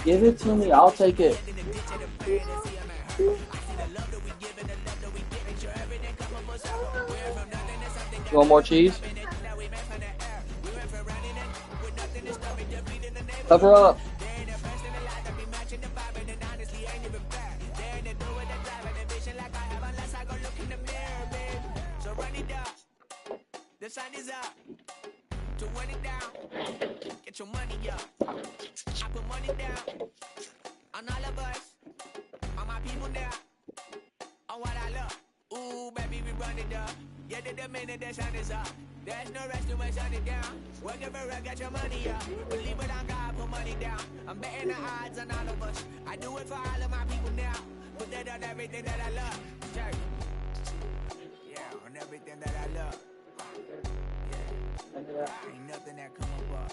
Give it to me. I'll take it. You want more cheese? Cover up. The sun is up. To run it down. Get your money up. I put money down. On all of us. On my people now. On what I love. Ooh, baby, we run it up. Yeah, the minute the sun is up. There's no rest to shut it down. Working for it, get your money up. Believe it on God, put money down. I'm betting the odds on all of us. I do it for all of my people now. Put that on everything that I love. Yeah, on everything that I love. Yeah. Ain't nothing that come up.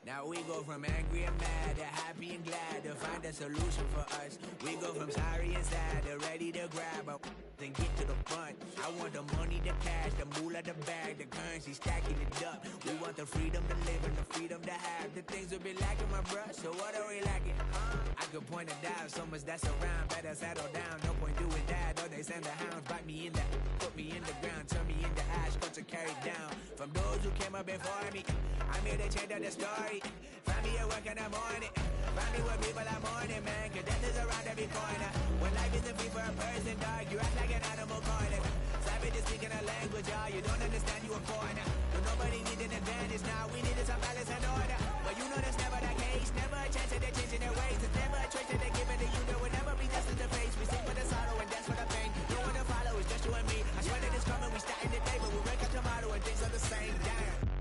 Now we go from angry and mad to happy and glad to find a solution for us. We go from sorry and sad to ready to grab up and get to the front. I want the money, the cash, the moolah, the bag, the currency, stacking it up. We want the freedom to live and the freedom to have. The things will be lacking, my bruh, so what are we lacking? I could point it out, so much that's around. Better settle down, no point doing that. Or they send the hounds, bite me in the, put me in the ground, turn me into ash, cut to carry down. From those who came up before me, I'm here to change up the story. Find me at work in the morning. Find me where people are mourning, man. Cause death is around every corner. When life isn't free for a person, dog, you act like an animal corner. Savage is speaking a language, y'all. You don't understand, you a foreigner. But nobody needs an advantage now. We needed some balance and order. But you know that's never the case. Never a chance that they're changing their ways. It's never a choice that they're giving to you. There will never be justice to face. We sing for the sorrow and dance for the pain. No one to follow, it's just you and me. I swear that it's coming. We starting the day, but we wake up tomorrow and things are the same. Damn.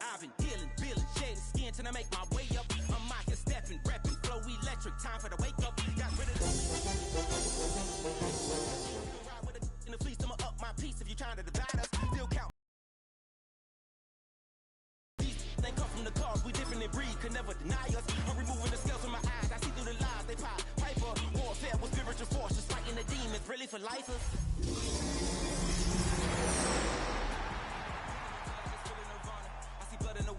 I've been healing, feeling, shedding skin till I make my way up. I'm mocking, stepping, repping, flow electric. Time for the wake up. Got rid of the ride with it in the fleece. I'ma up my piece if you're trying to divide us. Still count. These they come from the cars. We different in breed, could never deny us. I'm removing the scales from my eyes. I see through the lies they pop. Piper, warfare with spiritual force, just fighting the demons. Really for lifers.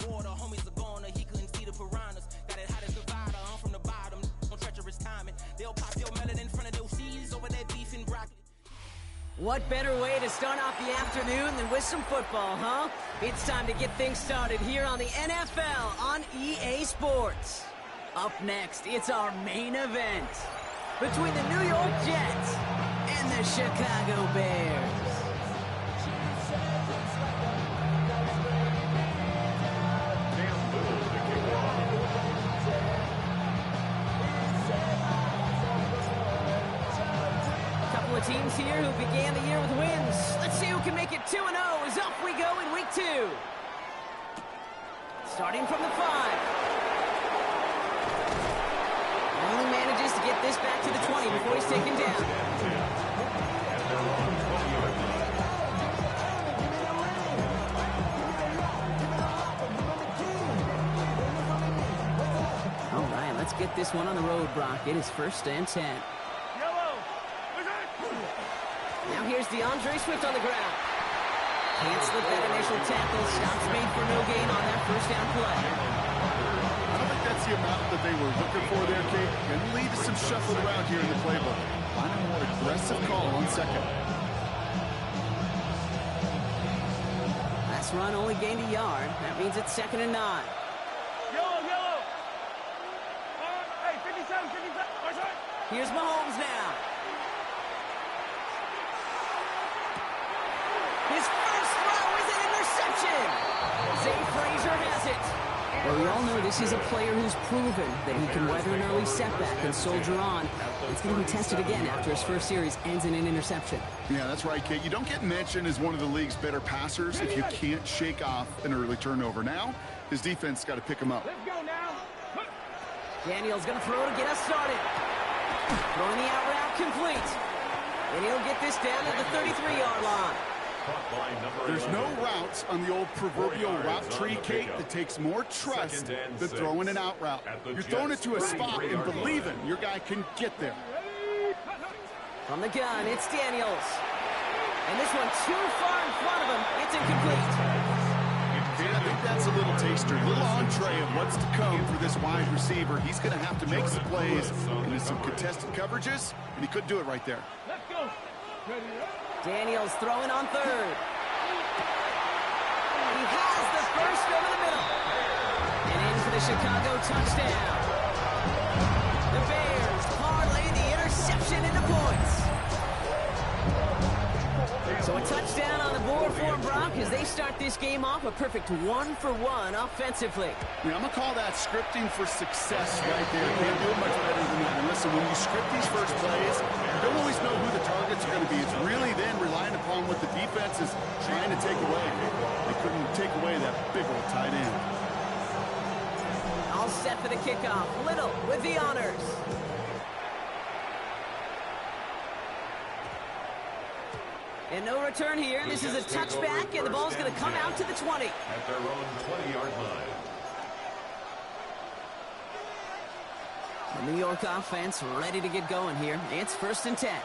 Water, homies are gone, he couldn't see the piranhas. Got it hot as Nevada, I'm from the bottom, on treacherous timing. They'll pop your melon in front of those seas over that beef and broccoli. What better way to start off the afternoon than with some football, huh? It's time to get things started here on the NFL on EA Sports. Up next, it's our main event between the New York Jets and the Chicago Bears. Teams here who began the year with wins. Let's see who can make it 2-0 as off we go in week 2. Starting from the 5. Only manages to get this back to the 20 before he's taken down. All right, let's get this one on the road, Brock. It is 1st and 10. Now here's DeAndre Swift on the ground. Can't slip that initial tackle. Stops made for no gain on that 1st down play. I don't think that's the amount that they were looking for there, Kate. And lead to some shuffle around here in the playbook. Find a more aggressive call on 2nd. Last run only gained a yard. That means it's 2nd and 9. Yellow. Hey, 57. Here's Mahomes now. His first throw is an interception. Zay Frazier has it. Well, we all know this is a player who's proven that he can weather an early setback and soldier on. It's going to be tested again after his first series ends in an interception. Yeah, that's right, Kate. You don't get mentioned as one of the league's better passers if you can't shake off an early turnover. Now, his defense got to pick him up. Let's go now. Daniel's going to throw to get us started. Throwing the out route complete. And he'll get this down at the 33-yard line. There's no routes on the old proverbial route tree, Kate, that takes more trust than throwing an out route. You're throwing it to a spot and believing your guy can get there. From the gun, it's Daniels. And this one too far in front of him. It's incomplete. And I think that's a little taster, a little entree of what's to come for this wide receiver. He's going to have to make some plays into some contested coverages, and he couldn't do it right there. Let's go. Daniels throwing on third. He has the first over the middle. And in for the Chicago touchdown. The Bears parlay the interception into points. So a touchdown on the board for Brock as they start this game off a perfect 1-for-1 offensively. Yeah, I'm going to call that scripting for success right there. Can't do it much better than that. And listen, when you script these first plays, you don't always know who the targets are going to be. It's really then relying upon what the defense is trying to take away. They couldn't take away that big old tight end. All set for the kickoff. Little with the honors. And no return here. This is a touchback, and the ball's going to come out to the 20. At their own 20-yard line. The New York offense ready to get going here. It's 1st and 10.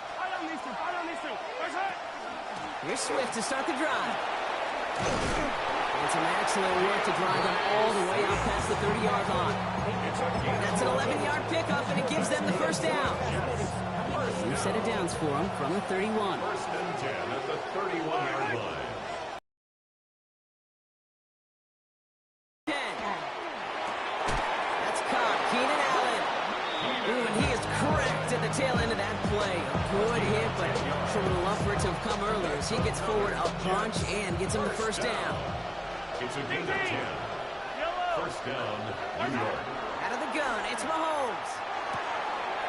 Here's Swift to start the drive. And some excellent work to drive them all the way out past the 30-yard line. That's an 11-yard pickup, and it gives them the first down. New set of downs for them from the 31. 1st and 10 at the 31-yard line. 10. That's caught. Keenan Allen. Ooh, and he is correct at the tail end of that play. A good hit, but criminal effort to have come earlier as he gets forward a bunch and gets him the first down. It's a gain of 10. 1st down, New York. Out of the gun, it's Mahomes.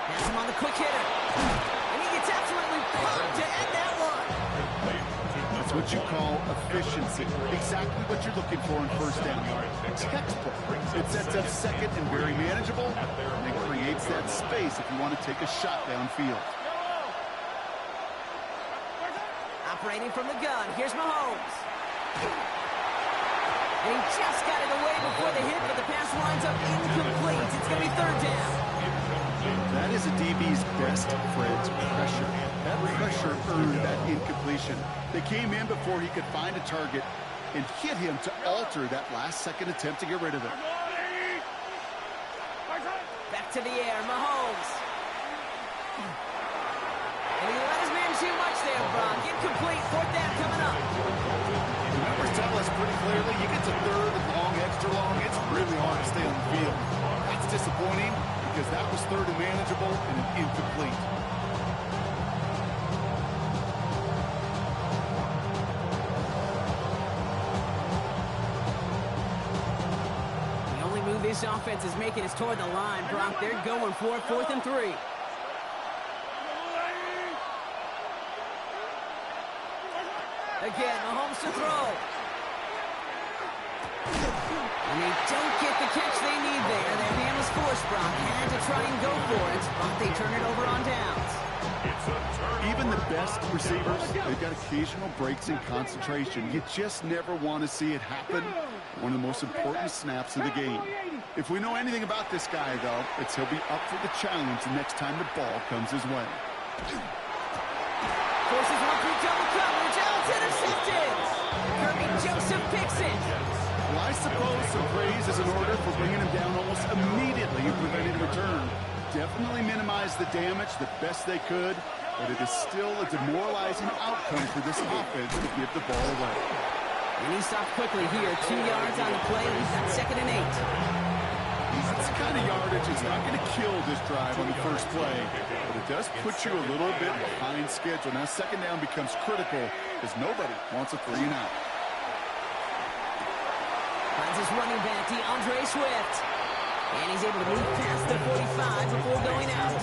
Has him on the quick hitter. And he gets absolutely pumped to end that one. That's what you call efficiency. Exactly what you're looking for in 1st down. Textbook. It sets up 2nd and very manageable, and it creates that space if you want to take a shot downfield. Operating from the gun, here's Mahomes. And he just got it away before the hit, but the pass winds up incomplete. It's going to be 3rd down. That is a DB's best friend, pressure. That pressure earned that incompletion. They came in before he could find a target and hit him to alter that last-second attempt to get rid of it. Back to the air, Mahomes. And he let his man too much there, Brock. Incomplete, 4th down coming up. The numbers tell us pretty clearly, you get to 3rd and long, extra long, it's really hard to stay on the field. That's disappointing because that was 3rd and manageable and an incomplete. The only move this offense is making is toward the line, Brock. They're going for it, 4th and 3. Again, Mahomes to throw. And they don't get the catch they need there. Their hand was forced, Brock. Had to try and go for it, but they turn it over on downs. Even the best receivers, they've got occasional breaks in concentration. You just never want to see it happen. One of the most important snaps of the game. If we know anything about this guy, though, it's he'll be up for the challenge the next time the ball comes his way. Forces one through double coverage. Oh, it's intercepted. Kirby Joseph picks it. Well, I suppose some praise is in order for bringing him down almost immediately and preventing return. Definitely minimized the damage the best they could, but it is still a demoralizing outcome for this offense to give the ball away. And he stopped quickly here. 2 yards on the play. We've got 2nd and 8. That's the kind of yardage it's not going to kill this drive on the first play, but it does put you a little bit behind schedule. Now 2nd down becomes critical because nobody wants a 3 and out. Finds his running back, DeAndre Swift. And he's able to move past the 45 before going out.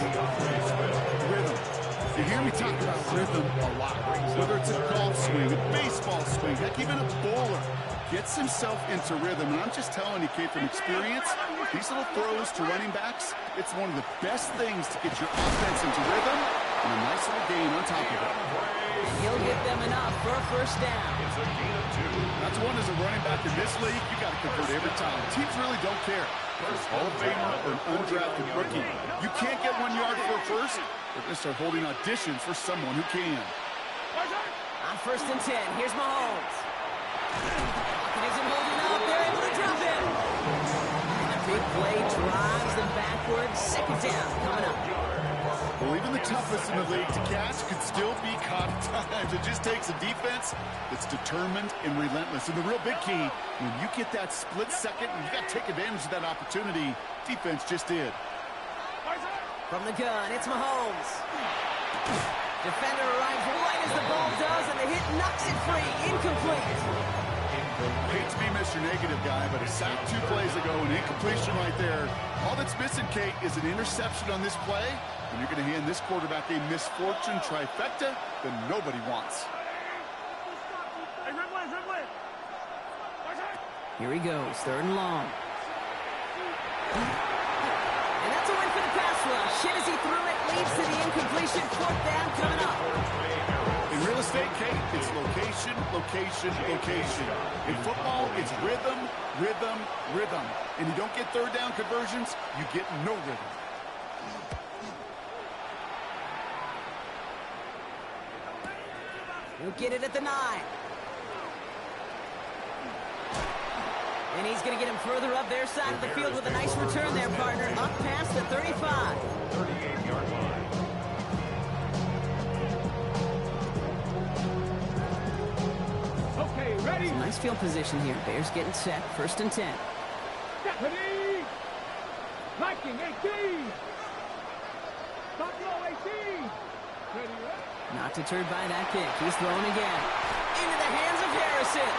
Rhythm. You hear me talk about rhythm a lot. Whether it's a golf swing, a baseball swing, heck, even a bowler gets himself into rhythm. And I'm just telling you, kid, from experience, these little throws to running backs, it's one of the best things to get your offense into rhythm And a nice little gain on top of it. And he'll get them enough for a first down. It's a gain of 2. That's one as a running back in this league. You got to convert every time. Teams really don't care. First Hall of Famer or an undrafted rookie. You can't get 1 yard for a first. They're going to start holding auditions for someone who can. On 1st and 10, here's Mahomes. Pocket isn't holding up. They're able to drop him. And a big play drives them backwards. 2nd down coming up. Well, even the toughest in the league to catch could still be caught at times. It just takes a defense that's determined and relentless. And the real big key, when you get that split second, and you got to take advantage of that opportunity, defense just did. From the gun, it's Mahomes. Defender arrives right as the ball does, and the hit knocks it free. Incomplete. I hate to be Mr. Negative guy, but a sack 2 plays ago, an incompletion right there. All that's missing, Kate, is an interception on this play. And you're going to hand this quarterback a misfortune trifecta that nobody wants. Here he goes, 3rd and long. And that's a win for the pass rush. Shit as he threw it, leads to the incompletion. 4th down coming up. In real estate, Kate, it's location, location, location. In football, it's rhythm, rhythm, rhythm. And you don't get 3rd down conversions, you get no rhythm. He'll get it at the 9. And he's going to get him further up their side of the field with a nice return there, partner. Up past the 35. 38-yard line. Okay, ready? Nice field position here. Bears getting set. 1st and 10. Ready? Viking 18. Buffalo 18. Ready, ready? Not deterred by that kick. He's throwing again. Into the hands of Harrison.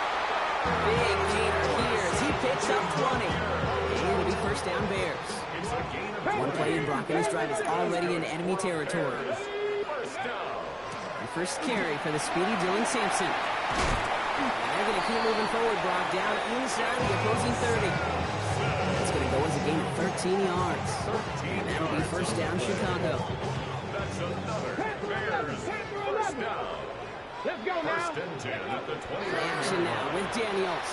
Big gainer here as he picks up 20. And it'll be 1st down Bears. It's a gain of 2. One play in Brock, and his drive is already in enemy territory. First down. And first carry for the speedy Dylan Sampson. And they're going to keep moving forward, Brock, down inside the opposing 30. It's going to go as a gain of 13 yards. And that'll be 1st down Chicago. That's another Bears first down. Let's go now. 1st and 10 at the 20. Action now with Daniels.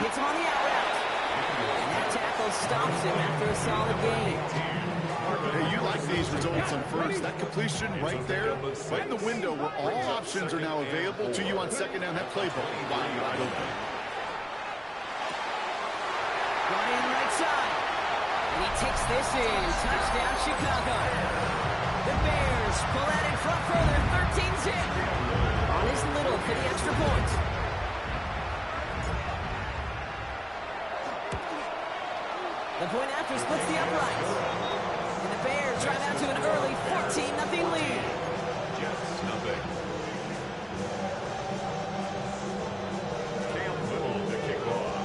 Hits him on the out route. And that tackle stops him after a solid gain. Hey, you like these results on first. That completion right there, right in the window where all options are now available to you on 2nd down. That playbook wide open. Run in right side. And he takes this in. Touchdown Chicago. The Bears pull that in front further. 13-zip. On his Little for the extra point. The point after splits the uprights. And the Bears drive out to an early 14-0 lead. Jets nothing. Cam Little to kick off.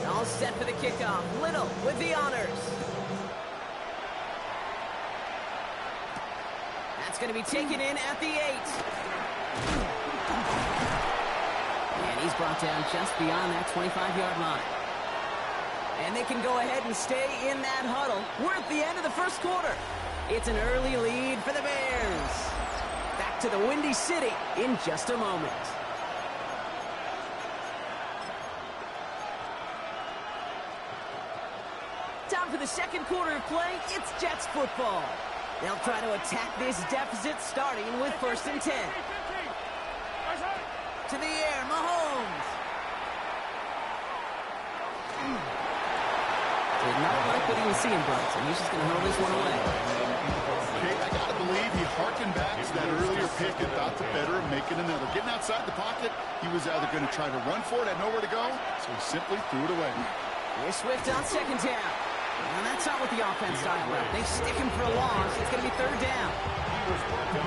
All set for the kickoff. Little with the honors. That's going to be taken in at the 8. And he's brought down just beyond that 25-yard line. And they can go ahead and stay in that huddle. We're at the end of the first quarter. It's an early lead for the Bears. Back to the Windy City in just a moment. Time for the second quarter of play. It's Jets football. They'll try to attack this deficit starting with 1st and 10. To the air, Mahomes. Did not like what he was seeing, Bronson. He's just going to hurl this one away. Okay, I got to believe he harkened back to that earlier pick and thought the better of making another. Getting outside the pocket, he was either going to try to run for it, had nowhere to go, so he simply threw it away. Here's Swift on 2nd down. And that's not what the offense talked about. They stick him for a loss. It's going to be 3rd down.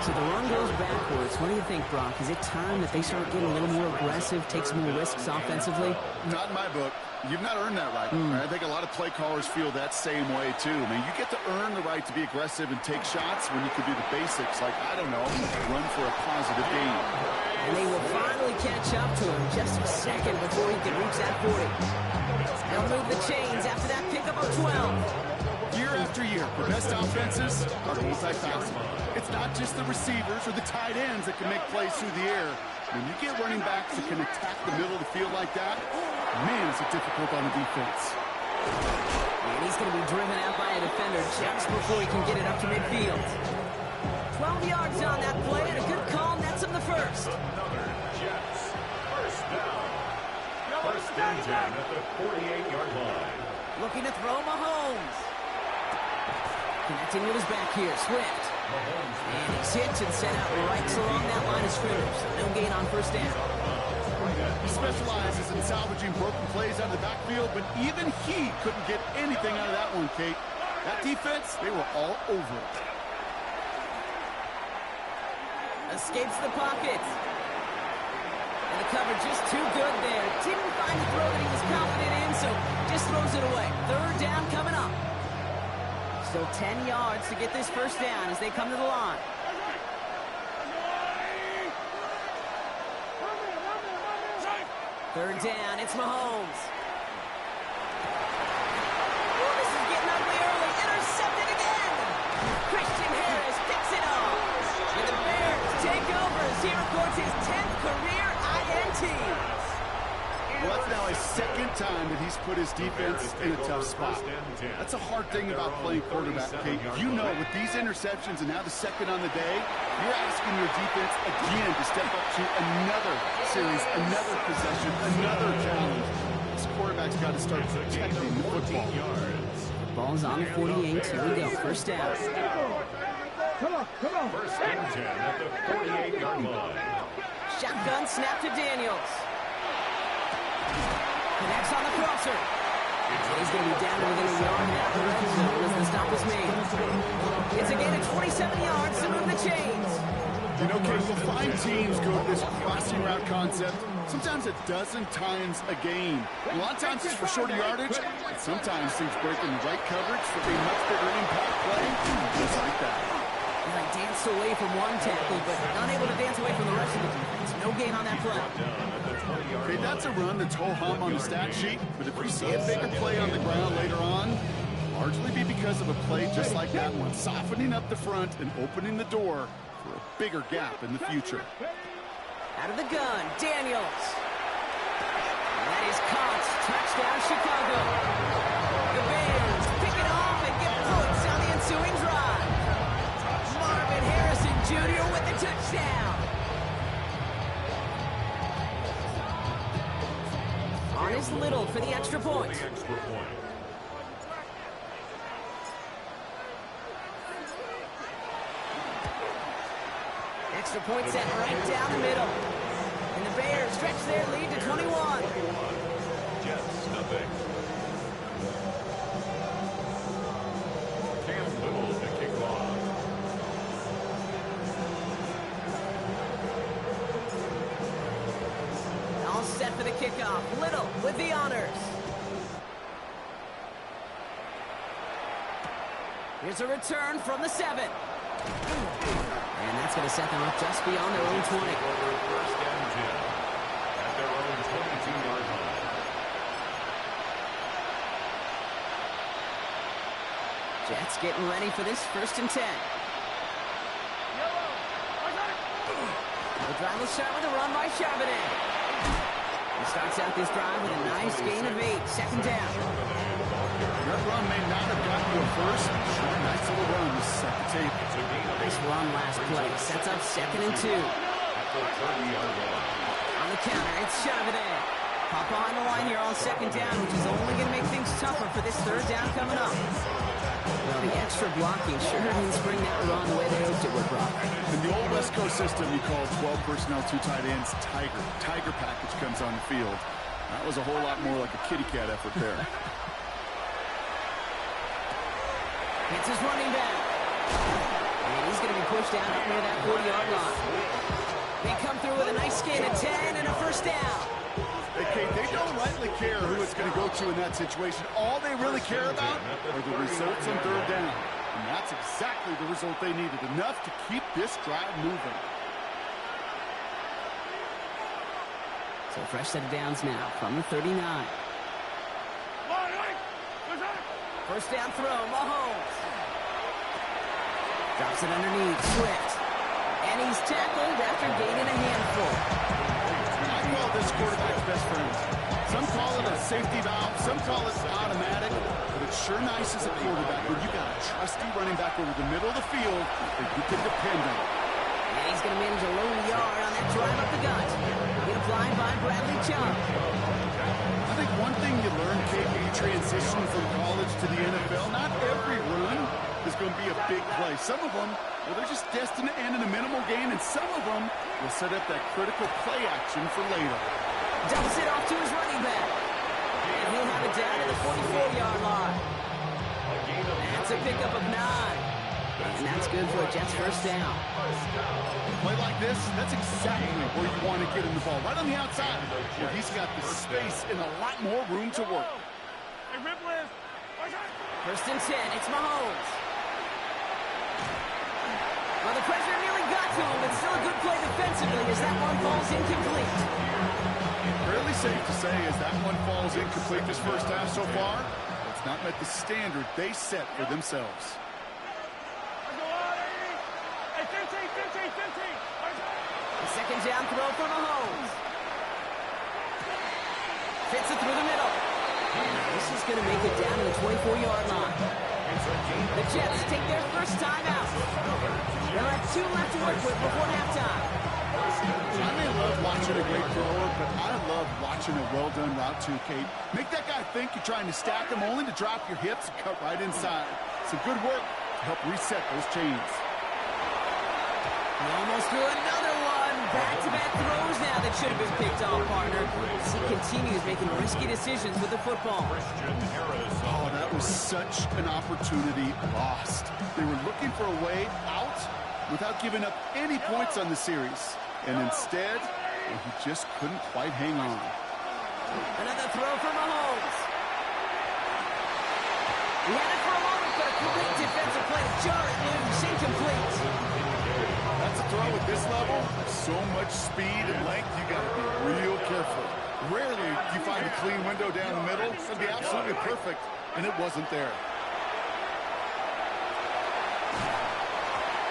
So the run goes backwards. What do you think, Brock? Is it time that they start getting a little more aggressive, take some more risks offensively? Not in my book. You've not earned that right. I think a lot of play callers feel that same way, too. I mean, you get to earn the right to be aggressive and take shots when you could do the basics, like, I don't know, run for a positive gain. And they will finally catch up to him just a second before he can reach that 40. They'll move the chains after that pickup of 12. Year after year, the best offenses are multifaceted. It's not just the receivers or the tight ends that can make plays through the air. When you get running backs that can attack the middle of the field like that, man, is it difficult on the defense. And he's going to be driven out by a defender just before he can get it up to midfield. 12 yards on that play, and a good call nets him the first. Another Jets. First down. First and 10 at the 48-yard line. Looking to throw Mahomes. Connecting with his back here, Swift. And he's hit and sent out right along that line of scrimmage. No gain on first down. He specializes in salvaging broken plays out of the backfield, but even he couldn't get anything out of that one, Kate. That defense, they were all over it. Escapes the pocket. And the cover just too good there. Didn't find the throw that he was confident in, so just throws it away. Third down coming up. Still 10 yards to get this first down as they come to the line. Third down, it's Mahomes. Ooh, this is getting ugly early. Intercepted again. Christian Harris picks it off. And the Bears take over as he records his 10th career INT. Well, that's now his second time that he's put his defense in a tough spot. That's a hard thing about playing quarterback, Kate. You know, with these interceptions and now the second on the day, you're asking your defense again to step up to another series, another possession, another challenge. This quarterback's got to start protecting the football. Ball's on the 48. Here we go. First down. Come on. First and 10 at the 48-yard line. Shotgun snap to Daniels. Connects on the crosser. He's going to be down to within a yard now of the red zone as the stop is made. It's a gain of 27 yards to move the chains. You know, Kate, we'll find teams go to this crossing route concept sometimes a dozen times a game. A lot of times it's for shorter yardage, and sometimes teams break in the right coverage for a much bigger impact play, just like that. And I danced away from one tackle, but unable to dance away from the rest of the defense. No gain on that play. Okay, that's a run that's ho-hum on the stat sheet, but if we see a bigger play on the ground later on, largely be because of a play just like that one, softening up the front and opening the door for a bigger gap in the future. Out of the gun, Daniels. And that is caught. Touchdown, Chicago. The Bears pick it off and get points on the ensuing drive. Marvin Harrison Jr. with the touchdown. On is Little for the extra point. Extra point set right down the middle. And the Bears stretch their lead to 21. Jets, nothing. Cam Little to kick off. All set for the kickoff. Little with the honors. Here's a return from the 7. And that's going to set them up just beyond their own 20. First and 10 at their own 22-yard line. Jets getting ready for this first and 10. The drive will start with a run by Charbonnet. He starts out this drive with a nice gain of 8. Second down. That run may not have gotten you a first, but sure, nice little run to set the table. Nice run last play. Sets up second and 2. On the counter, it's Charbonnet. Pop behind the line here on second down, which is only going to make things tougher for this third down coming up. Well, the extra blocking sure didn't bring that run the way they hoped it would, Brock. In the old West Coast system, you call 12 personnel, 2 tight ends, Tiger. Tiger package comes on the field. That was a whole lot more like a kitty cat effort there. It's his running back. And he's going to be pushed down up near that 40-yard line. They come through with a nice gain of 10 and a first down. Hey, Kate, they don't rightly care who it's going to go to in that situation. All they really care about are the results on third down. And that's exactly the result they needed. Enough to keep this drive moving. So fresh set of downs now from the 39. First down throw, Mahomes. Drops it underneath, Swift. And he's tackled after gaining a handful. I call this quarterback's best friend. Some call it a safety valve, some call it automatic, but it's sure nice as a quarterback when you got a trusty running back over the middle of the field that you can depend on. And he's going to manage a low yard on that drive up the gut. Hit applied by Bradley Chubb. I think one thing you learn, Kate, when you transition from college to the NFL, not every run is going to be a big play. Some of them, well, they're just destined to end in a minimal gain, and some of them will set up that critical play action for later. Dumps it off to his running back. And he'll have it down to the 44-yard line. That's a pickup of 9. And that's good for a Jets first down. Play like this, that's exactly where you want to get in the ball. Right on the outside, where he's got the space and a lot more room to work. First and 10, it's Mahomes. Well, the pressure nearly got to him, but still a good play defensively as that one falls incomplete. Fairly safe to say as that one falls incomplete this first half so far, it's not met the standard they set for themselves. The second down throw for Mahomes. Fits it through the middle. This is going to make it down to the 24-yard line. The Jets take their first time out. They'll have 2 left to work with before halftime. I may love watching a great thrower, but I love watching a well-done route too, Kate. Make that guy think you're trying to stack him only to drop your hips and cut right inside. Some good work to help reset those chains. He almost threw another one. Back-to-back throws now that should have been picked off, partner. As he continues making risky decisions with the football. Oh, that was such an opportunity lost. They were looking for a way out without giving up any points on the series. And instead, well, he just couldn't quite hang on. Another throw for Mahomes. He had it for a moment, but a great defensive play to jar it loose. Incomplete. That's a throw at this level. So much speed and length, you got to be real careful. Rarely do you find a clean window down the middle. It'd be absolutely perfect, and it wasn't there.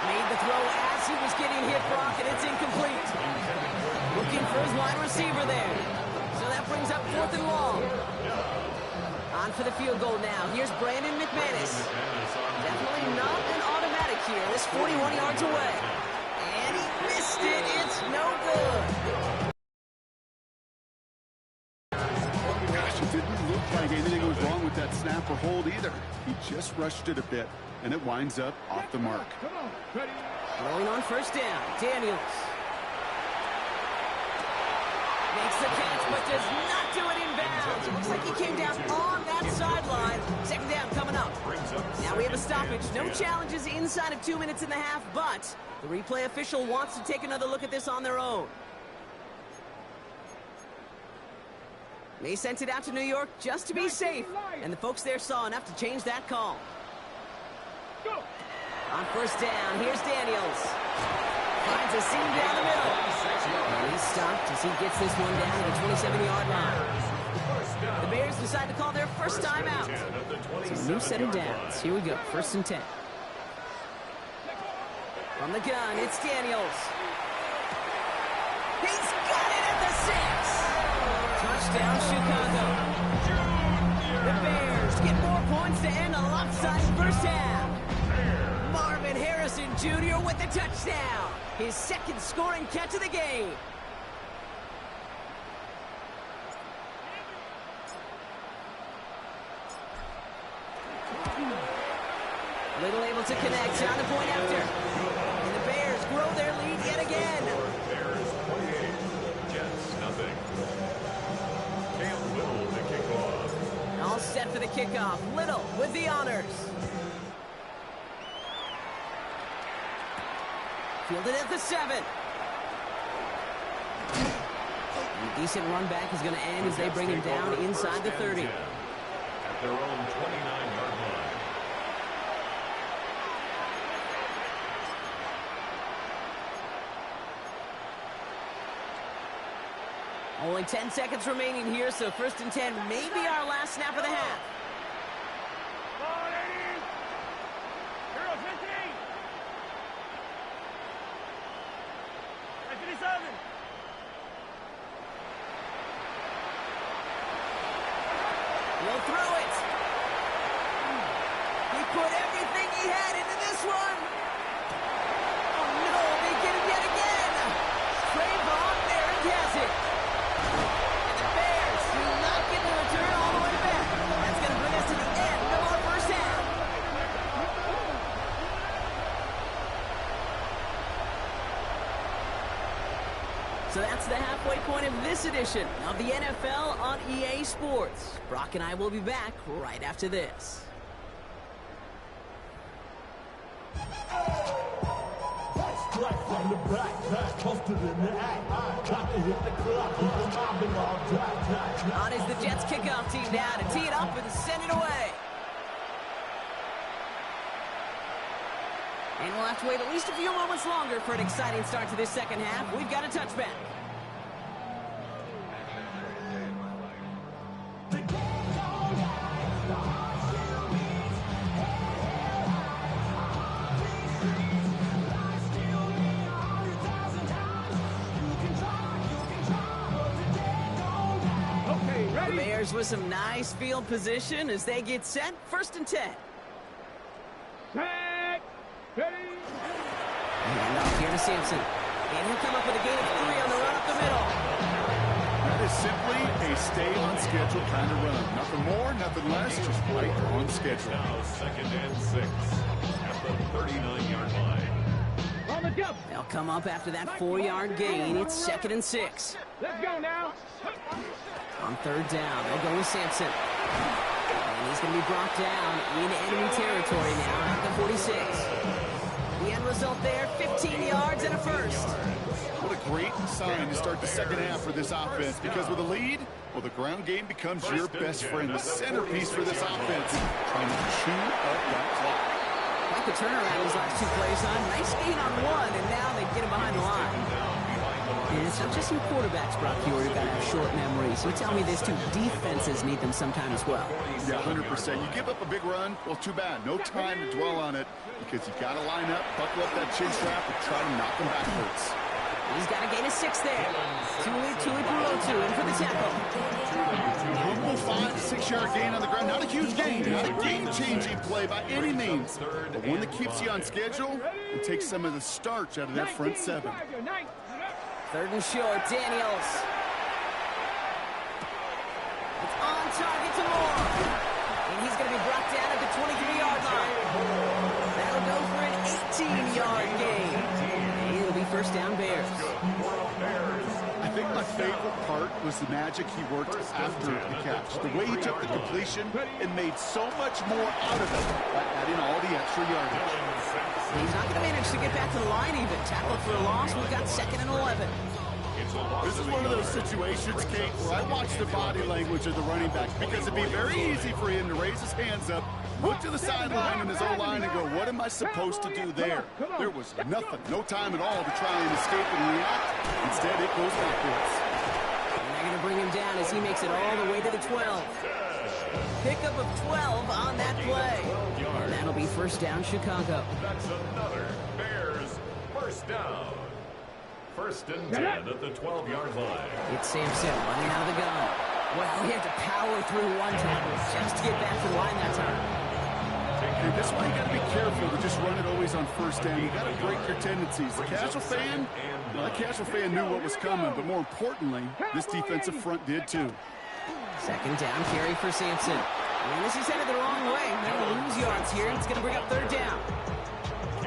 Made the throw as he was getting hit, Brock, and it's incomplete. Looking for his wide receiver there. So that brings up 4th and long. On for the field goal now. Here's Brandon McManus. Definitely not an automatic here. This 41 yards away. And he missed it. It's no good. Gosh, it didn't look like anything was wrong with that snap or hold either. He just rushed it a bit, and it winds up off the mark. Rolling on first down. Daniels. Makes the catch, but does not do it in bounds. It looks like he came down on that sideline. Second down coming up. Now we have a stoppage. No challenges inside of 2 minutes and a half, but the replay official wants to take another look at this on their own. They sent it out to New York just to be safe, and the folks there saw enough to change that call. On first down, here's Daniels. Finds a seam down the middle. And he's stopped as he gets this one down to the 27-yard line. The Bears decide to call their first time out. So a new set of downs. Here we go, 1st and 10. From the gun, it's Daniels. He's got it at the 6. Touchdown, Chicago. The Bears get more points to end a lopsided first half. Marvin Harrison Jr. with the touchdown. His second scoring catch of the game. Little able to connect on the point after. And the Bears grow their lead yet again. Bears 28, Jets nothing. Cam Little to kick off. All set for the kickoff. Little with the honors. Fielded at the 7. A decent run back is going to end as they bring him down inside the 30. At their own 29-yard line. Only 10 seconds remaining here, so 1st and 10 may be our last snap of the half. He'll throw it. He put everything he had into this one. Oh, no, they get him yet again. Trayvon, there he has it. And the Bears do not get the return all the way back. That's going to bring us to the end of our first half. So that's the halfway point of this edition of the NFL on EA Sports. Brock and I will be back right after this. On is the Jets kickoff team down to tee it up and send it away. And we'll have to wait at least a few moments longer for an exciting start to this second half. We've got a touchback. The Bears with some nice field position as they get set. 1st and 10. And off here to Sampson. And he'll come up with a gain of 3 on the run up the middle. That is simply a stay-on-schedule kind of run. Nothing more, nothing less, just right on schedule. Now 2nd and 6 at the 39-yard line. They'll come up after that 4-yard gain. It's 2nd and 6. Let's go now. On 3rd down, they'll go with Sampson. And he's going to be brought down in enemy territory now at the 46. The end result there, 15 yards and a first. What a great sign to start the second half for this offense, because with a lead, well, the ground game becomes your best friend, the centerpiece for this offense, trying to chew up that clock. Like the turnaround these last 2 plays, son. Nice gain on 1, and now they get him behind the line. And it's not just some quarterbacks, Brock, who got to have short memories. You tell me this too, defenses need them sometime as well. Yeah, 100%. You give up a big run, well, too bad. No time to dwell on it, because you got to line up, buckle up that chin strap, and try to knock them backwards. He's got a gain of 6 there. Tuli Pulotu in for the tackle. Humble 5 to 6 yard gain on the ground. Not a huge gain, not a game-changing play by any means, but one that keeps you on schedule and takes some of the starch out of that front 7. 3rd and short, Daniels. It's on target to Moore. And he's going to be brought down at the 23-yard line. That'll go for an 18-yard gain. And it'll be 1st down Bears. I think my favorite part was the magic he worked after the catch. The way he took the completion and made so much more out of it by adding all the extra yardage. He's not going to manage to get back to the line even. Tackled for a loss. We've got 2nd and 11. This is one of those situations, Kate, where I watch the body language of the running back, because it'd be very easy for him to raise his hands up, look to the sideline in his own line and go, what am I supposed to do there? There was nothing, no time at all to try and escape and react. Instead, it goes backwards. And they're going to bring him down as he makes it all the way to the 12. Pickup of 12 on that play. And that'll be 1st down Chicago. That's another Bears 1st down. 1st and 10 at the 12-yard line. It's Sampson running out of the gun. Well, he had to power through 1 tackle just to get back to the line that time. And that's why you got to be careful to just run it always on 1st down. You got to break your tendencies. The casual fan, well, that casual fan knew what was coming, but more importantly, this defensive front did too. 2nd down carry for Sampson. And as he's headed the wrong way, they're going to lose yards here. It's going to bring up 3rd down.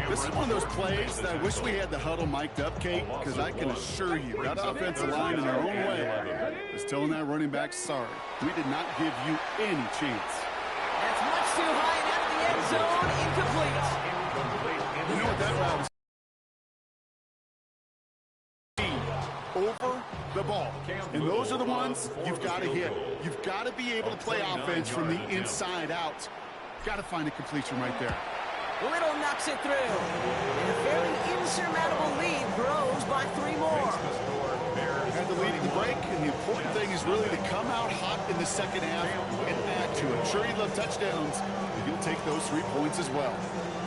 This is one of those plays that I wish we had the huddle mic'd up, Kate, because I can assure you that offensive line in their own way is telling that running back, sorry, we did not give you any chance. That's much too high and out of the end zone. Incomplete. You know what that route is? Over the ball. And those are the ones you've got to hit. You've got to be able to play offense from the inside out. Got to find a completion right there. Little knocks it through. And a fairly insurmountable lead grows by 3 more. At the lead at the break, and the important thing is really to come out hot in the second half and add to it. Sure, you love touchdowns, but you'll take those 3 points as well.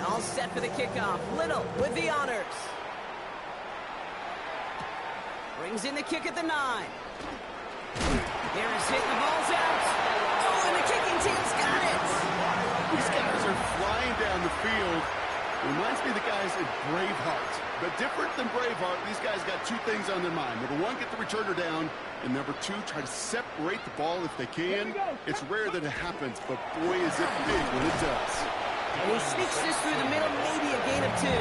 All set for the kickoff. Little with the honors. Brings in the kick at the 9. There is it. The ball's out. Oh, and the kicking team's got it. These guys are flying down the field. Reminds me of the guys at Braveheart. But different than Braveheart, these guys got 2 things on their mind. Number 1, get the returner down. And number 2, try to separate the ball if they can. It's rare that it happens, but boy, is it big when it does. And he sneaks this through the middle, maybe a gain of 2.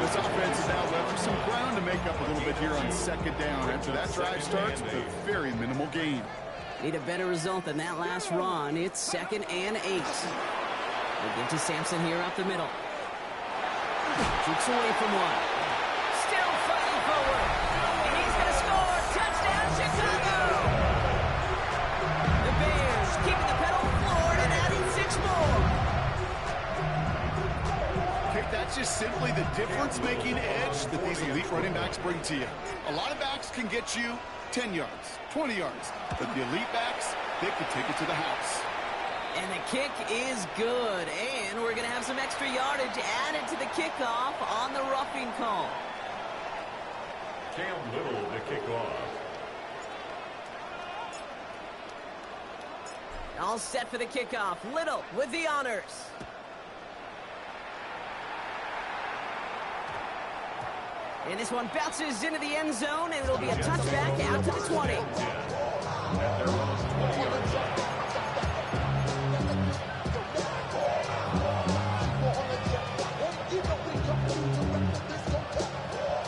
This offense is now left with some ground to make up a little bit here on second down. After that drive starts with a very minimal gain. Need a better result than that last run. It's 2nd and 8. We'll get to Sampson here up the middle. Kicks away from 1. Still fighting forward. And he's going to score. Touchdown, Chicago! The Bears keeping the pedal forward and adding 6 more. Okay, that's just simply the difference-making edge that these elite running backs bring to you. A lot of backs can get you 10 yards, 20 yards. But the elite backs, they can take it to the house. And the kick is good. And we're going to have some extra yardage added to the kickoff on the roughing call. Cam Little to kick off. All set for the kickoff. Little with the honors. And this one bounces into the end zone, and it'll be a touchback out to the 20.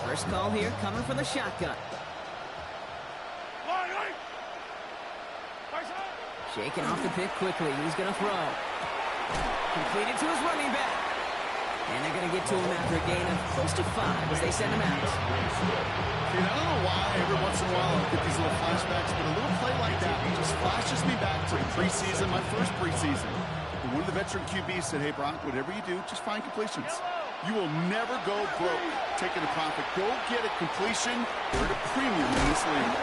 First call here coming from the shotgun. Shaking off the pick quickly. He's going to throw. Completed to his running back. And they're going to get to him after a gain of close to 5 as they send him out. I don't know why every once in a while I get these little flashbacks, but a little play like that just flashes me back to preseason, my first preseason. And one of the veteran QBs said, hey, Brock, whatever you do, just find completions. You will never go broke taking a profit. Go get a completion. They're at a premium in this league.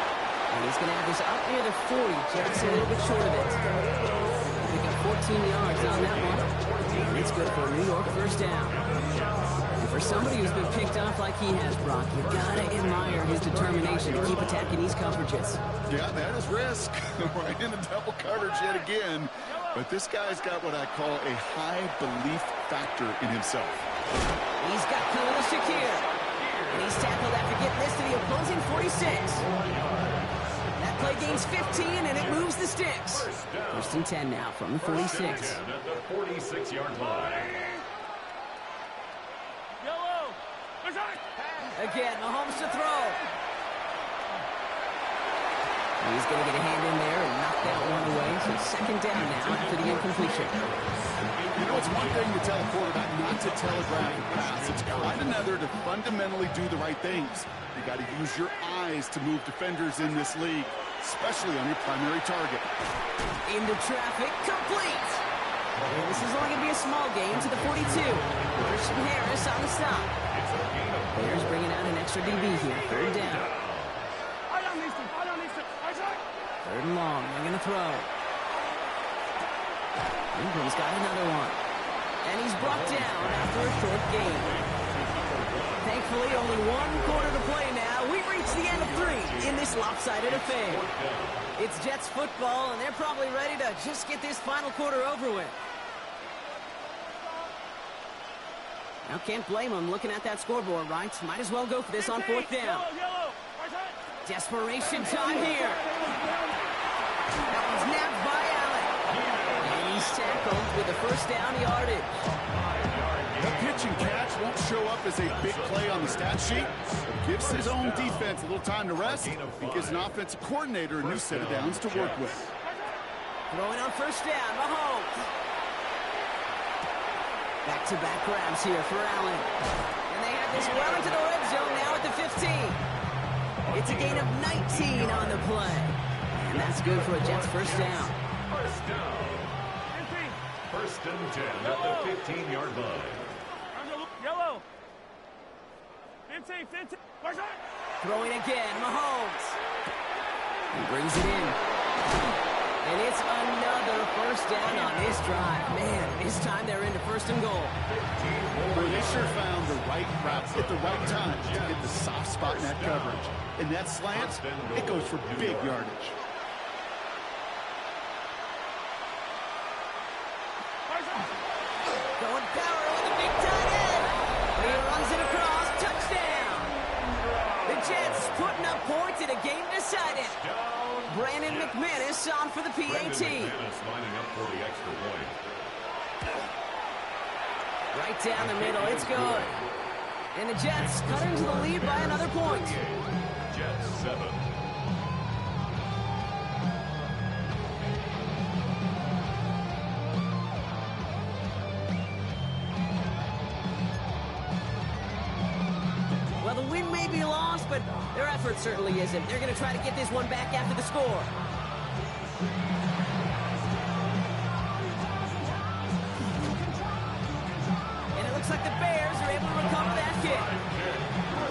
And he's going to have this up near the 40, just a little bit short of it. They got 14 yards on that one. And it's good for a New York first down. And for somebody who's been picked off like he has, Brock, you got to admire his determination to keep attacking these coverages. Yeah, that is risk. Right in the double coverage yet again. But this guy's got what I call a high belief factor in himself. He's got Khalil Shakir. And he's tackled after getting this to the opposing 46. That play gains 15, and it moves the sticks. First and 10 now from the 46. At the 46-yard line. Again, Mahomes to throw. He's going to get a hand in there and knock that one away. So second down now after the incompletion. You know, it's one thing to tell a quarterback not to telegraph a pass. It's quite another to fundamentally do the right things. You got to use your eyes to move defenders in this league, especially on your primary target. Into traffic, complete. And this is only going to be a small gain to the 42. Christian Harris on the stop. Bears bringing out an extra DB here. Third down. Third and long. They're going to throw. Ingram's got another one. And he's brought down after a short gain. Thankfully, only 1 quarter to play now. We reach the end of 3 in this lopsided affair. It's Jets football, and they're probably ready to just get this final quarter over with. Now, can't blame them looking at that scoreboard, right? Might as well go for this on 4th down. Desperation time here. That one's nabbed by Allen. And he's tackled with the first down yardage. The pitch and catch won't show up as a big play on the stat sheet. It gives his own defense a little time to rest and gives an offensive coordinator a new set of downs to work with. Throwing on first down, Mahomes. Back-to-back grabs here for Allen. And they have this well into the red zone now at the 15. It's a gain of 19 on the play. And that's good for a Jets first down. First down. First and 10 at the 15-yard line. Yellow. 15. Throwing again, Mahomes. He brings it in. And it's another first down on this drive. Man, this time they're into first and goal. Well, they sure found the right route at the right time to hit the soft spot in that coverage. And that slant, it goes for big yardage. Going power with a big tight end. He runs it across. Touchdown. The Jets putting up points in a game decided. Brandon McManus on for the PAT. McManus lining up for the extra point. Right down the middle. It's good. And the Jets cut into the lead by another point. Jets 7. Well, the win may be lost, but their effort certainly isn't. They're going to try to get this one back after the score. And it looks like the Bears are able to recover that kick.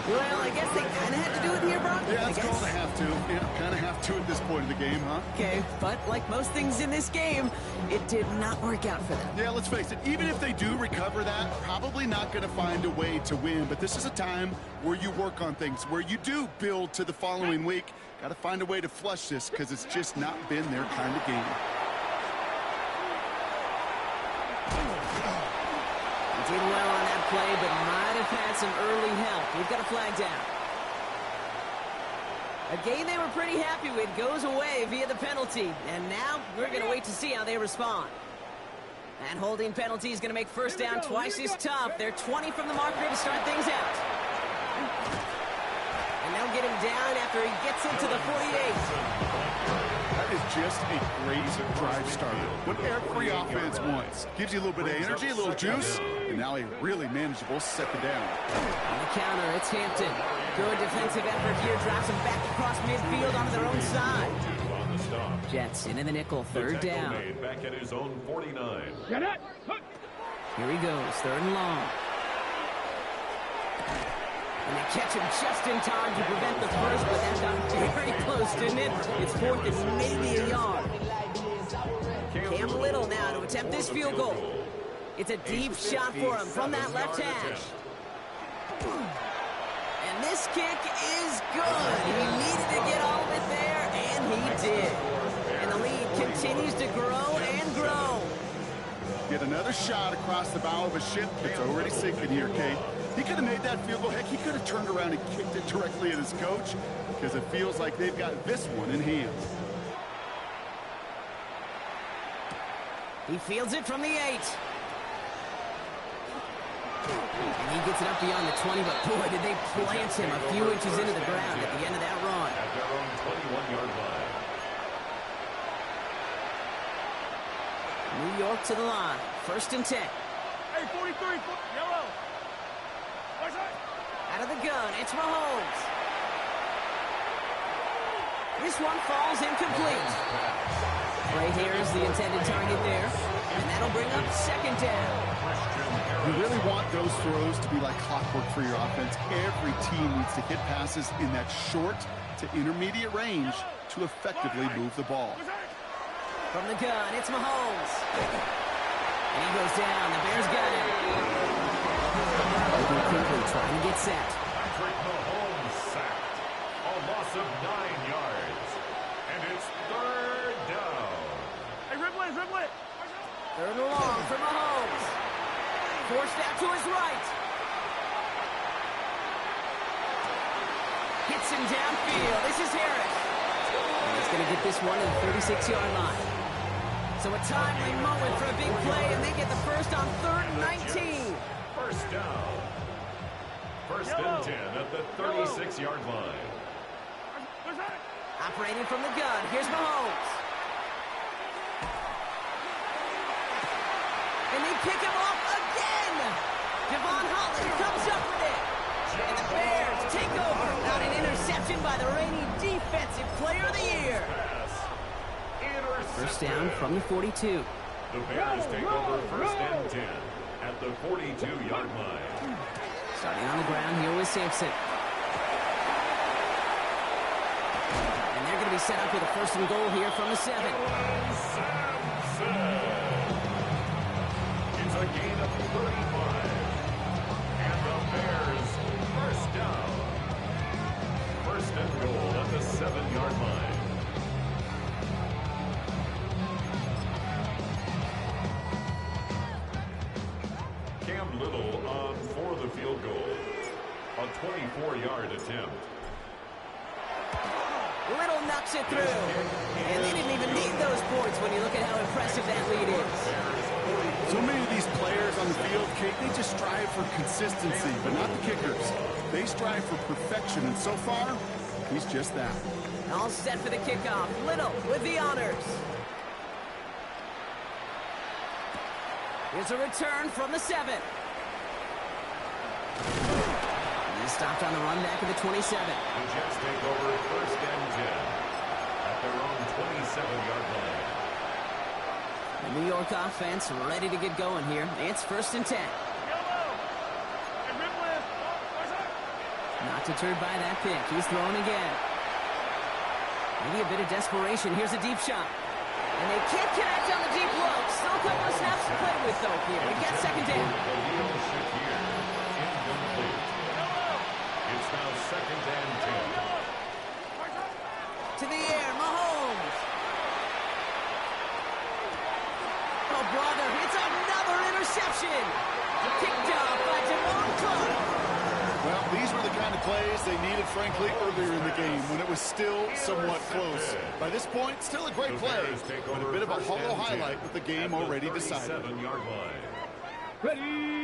Well, I guess they kind of had to do it here, Brock. Yeah, it's called a have to. Yeah, kind of have to at this point in the game, huh? Okay, but like most things in this game, it did not work out for them. Yeah, let's face it, even if they do recover that, probably not going to find a way to win. But this is a time where you work on things, where you do build to the following week. Got to find a way to flush this because it's just not been their kind of game. He did well on that play, but might have had some early help. We've got a flag down. A game they were pretty happy with goes away via the penalty. And now we're going to wait to see how they respond. That holding penalty is going to make first down twice as tough. They're 20 from the marker to start things out. And they'll get him down after he gets into the 48. That is just a great drive starter. What every offense wants. Gives you a little bit of energy, a little juice, and now a really manageable second down. On the counter, it's Hampton. Good defensive effort here. Drops them back across midfield onto their own side. On the stop. Jets into the nickel, third The tackle down. made back at his own 49. Get it. Here he goes, third and long. And they catch him just in time to prevent the first, but that got very close, didn't it? It's fourth and maybe a yard. Cam Little now to attempt this field goal. It's a deep shot for him from that left hash. And this kick is good. He needed to get all of it there, and he did. And the lead continues to grow and grow. Get another shot across the bow of a ship that's already sinking here, Kate. He could have made that field goal. Heck, he could have turned around and kicked it directly at his coach because it feels like they've got this one in hand. He fields it from the 8. And he gets it up beyond the 20, but boy, did they plant him a few inches into the ground at the end of that run. At their own 21-yard line. New York to the line. First and 10. Hey, 43, yellow. Out of the gun, it's Mahomes. This one falls incomplete. Right here is the intended target there. And that'll bring up second down. You really want those throws to be like clockwork for your offense. Every team needs to hit passes in that short to intermediate range to effectively move the ball. From the gun, it's Mahomes. And he goes down. The Bears got him. Moving quickly, trying to get set. Patrick Mahomes sacked. A loss of 9 yards. And it's third down. Hey, Ridley. Third and long for Mahomes. Forced out to his right. Hits him downfield. This is Harris. And he's going to get this one to the 36-yard line. So a timely moment for a big play, and they get the first on third and 19. First down. First and 10 at the 36-yard line. Operating from the gun, here's Mahomes. And they pick him off again. Devon Holland comes up with it. And the Bears take over on an interception by the reigning Defensive Player of the Year. First down from the 42. The Bears take over first and 10 at the 42-yard line. Starting on the ground here with Sampson. be set up with a 1st and goal here from the 7. It's a gain of 35. And the Bears, 1st down. 1st and goal at the 7-yard line. Cam Little on for the field goal. A 24-yard attempt. Little knocks it through. And they didn't even need those points when you look at how impressive that lead is. So many of these players on the field, Kate, they just strive for consistency, but not the kickers. They strive for perfection, and so far, he's just that. All set for the kickoff. Little with the honors. Here's a return from the 7. He's stopped on the run back of the 27. The Jets take over 1st and 10 at their own 27-yard line. The New York offense ready to get going here. It's 1st and 10. Not deterred by that pick. He's throwing again. Maybe a bit of desperation. Here's a deep shot. And they can't connect on the deep look. Still a couple of snaps to play with, though, here. We get 2nd down. It's now 2nd and 10. To the air, Mahomes. Oh, brother, it's another interception. Kicked off by Javon Clark. Well, these were the kind of plays they needed, frankly, earlier in the game when it was still somewhat close. By this point, still a great play, but a bit of a hollow highlight with the game already decided.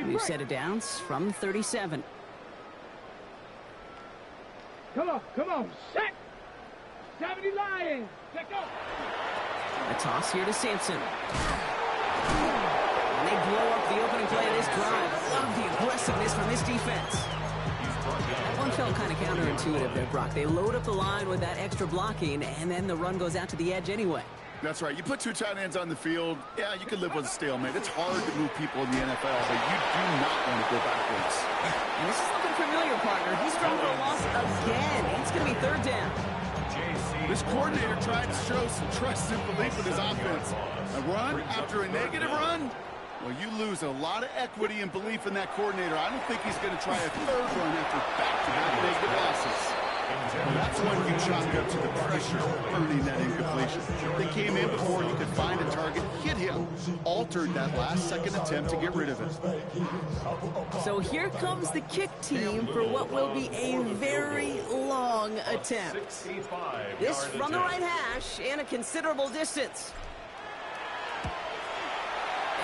We've set it down from 37. Come on, set! 70 Lions, let go! A toss here to Sampson. And they blow up the opening play of this drive. Love the aggressiveness from this defense. That one felt kind of counterintuitive there, Brock. They load up the line with that extra blocking, and then the run goes out to the edge anyway. That's right. You put 2 tight ends on the field, yeah, you can live with a stalemate. It's hard to move people in the NFL, but you do not want to go backwards. And this is looking familiar, partner. He's thrown for a loss again. It's going to be 3rd down. This coordinator tried to show some trust and belief in his offense. A run after a negative run? Well, you lose a lot of equity and belief in that coordinator. I don't think he's going to try a 3rd run after back-to-back negative losses. And that's when you chalk up to the pressure, earning that incompletion. They came in before he could find a target, hit him, altered that last-second attempt to get rid of it. So here comes the kick team for what will be a very long attempt. This from the right hash and a considerable distance.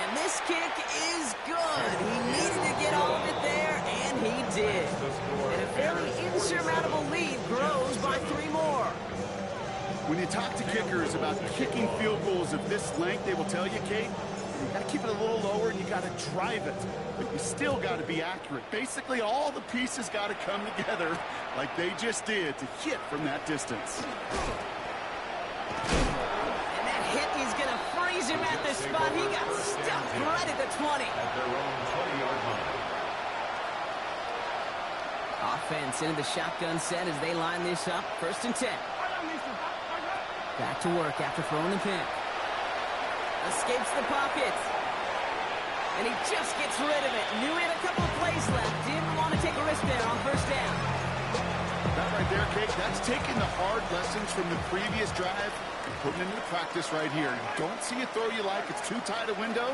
And this kick is good. He needed to get all of it there, and he did. And a fairly insurmountable lead grows by 3 more. When you talk to kickers about kicking field goals of this length, they will tell you, Kate, you got to keep it a little lower and you got to drive it. But you still got to be accurate. Basically, all the pieces got to come together like they just did to hit from that distance. Him at the spot. He got stuck right at the 20. At their own 20-yard line. Offense into the shotgun set as they line this up. 1st and 10. Back to work after throwing the pick. Escapes the pocket. And he just gets rid of it. Knew he had a couple of plays left. Didn't want to take a risk there on 1st down. That right there, Kate, that's taking the hard lessons from the previous drive and putting it into practice right here. Don't see a throw you like. It's too tight a window.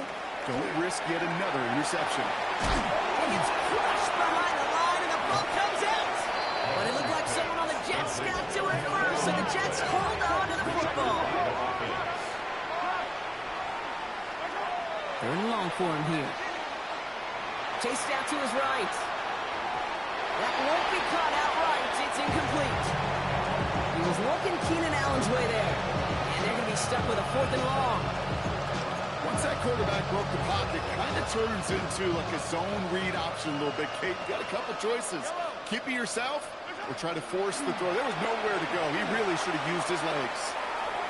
Don't risk yet another interception. He gets crushed behind the line, and the ball comes out. But it looked like someone on the Jets got to it first, so the Jets hold on to the football. 3rd and long for him here. Chased out to his right. That won't be caught outright. It's incomplete. He was looking Keenan Allen's way there. And they're going to be stuck with a 4th and long. Once that quarterback broke the pocket, kind of turns into like a zone read option a little bit, Kate. You got a couple choices. Keep it yourself or try to force the throw. There was nowhere to go. He really should have used his legs.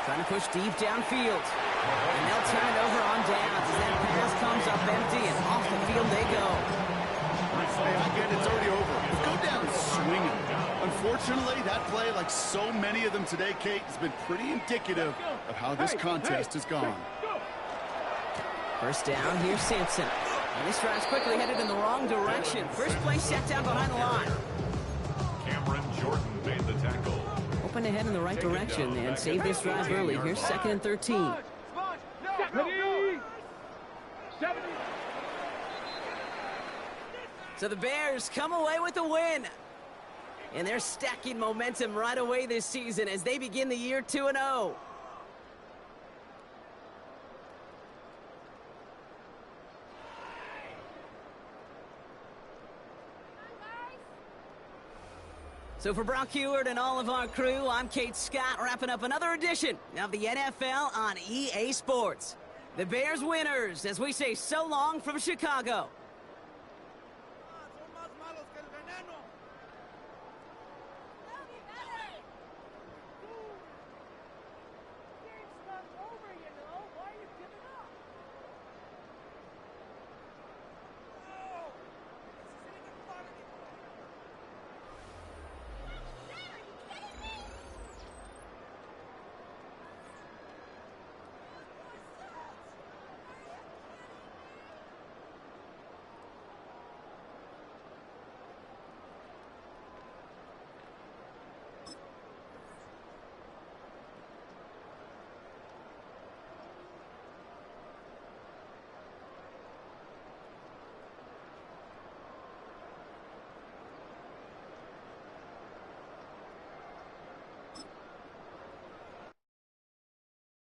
Trying to push deep downfield. And they'll turn it over on downs as that pass comes up empty and off the field they go. Hey, I get it's already over. Go down swinging. Unfortunately, that play, like so many of them today, Kate, has been pretty indicative of how this contest has gone. First down, here's Sampson. And this drive's quickly headed in the wrong direction. First play set down behind the line. Cameron Jordan made the tackle. Open ahead in the right direction and save this drive early. Here's 2nd and 13. 70. So the Bears come away with the win. And they're stacking momentum right away this season as they begin the year 2-0. So for Brock Heward and all of our crew, I'm Kate Scott, wrapping up another edition of the NFL on EA Sports. The Bears winners as we say so long from Chicago.